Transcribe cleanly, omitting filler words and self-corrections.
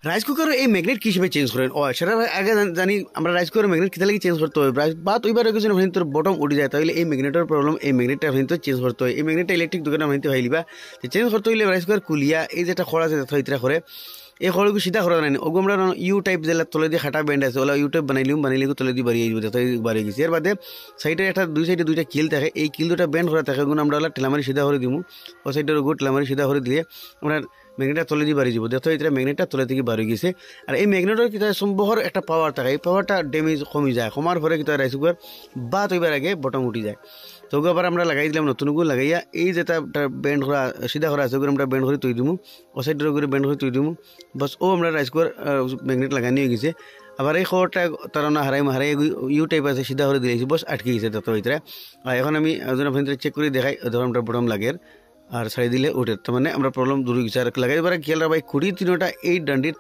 Rice cooker এই magnet কি হিসেবে চেঞ্জ করেন? ও সেটা আগে জানি আমরা রাইস কুকার ম্যাগনেট কিতা লাগি চেঞ্জ করতে হয় বাত ওইবার কিছু না তোর বটম উঠে যায়, তাহলে এই ম্যাগনেটের প্রবলেম, এই ম্যাগনেটটা কিন্তু চেঞ্জ করতে হয়। এই ম্যাগনেটটা ইলেকট্রিক দোকানে হইতে হইলিবা চেঞ্জ করতে হইলে রাইস কুকার কুলিয়া এই যেটা খড় আছে থইতরা করে এই খড়গুলো সিধা করা নাই ওগো আমরা ইউ টাইপ যেটা তলে দিয়ে খাটা ব্যান্ড আছে ওলা ইউ টাইপ বানাইলে তলে দিয়ে বাড়িয়ে যাবে, তাই বাড়িয়ে গেছে। এর বাদে সাইডে একটা দুই সাইডে দুইটা কিল থাকে, এই কিল দুটা ব্যান্ড করা থাকে ওগুলো আমরা টেলামারি সিধা করে দিব, ও সাইডের ওগুলো টেলামারি সিধা করে দিলে আমরা ম্যাগনেটটা তলে দিয়ে বাড়ি যাব। দেখো এটা ম্যাগনেটটা তলে থেকে বাড়ি গেছে। আর এই ম্যাগনেটের কিতা সম্বহর একটা পাওয়ার থাকে, এই পাওয়ারটা ড্যামেজ কমে যায়, কমার পরে কিতা রাইস কুকার বা তৈবার আগে বটম উঠে যায়। তো ওগুলো আবার আমরা লাগাই দিলাম নতুনগুলো লাগাইয়া এই যেটা ব্যান্ড করা সিধা করা আছে ওগুলো আমরা ব্যান্ড করে তৈ দিমু, ও সাইডের ওগুলো ব্যান্ড করে তৈ দিমু, বাস ও আমরা রাইস কুকার ম্যাগনেট লাগানি হয়ে গেছে। আবার এই খবরটা তারা না হারাই ইউ টাইপ আছে সিধা করে দিয়েছি, বস আটকে গেছে তার ভিতরে। আর এখন আমি চেক করে দেখাই ধরুন আমরা বটম লাগের আর ছাড়ি দিলে ওঠে, তার মানে আমরা প্রবলেম দূর হয়ে গেছে। আর লাগাই এবার খেয়াল রাখবাই কুড়ি তিনটা এই ডান্ডির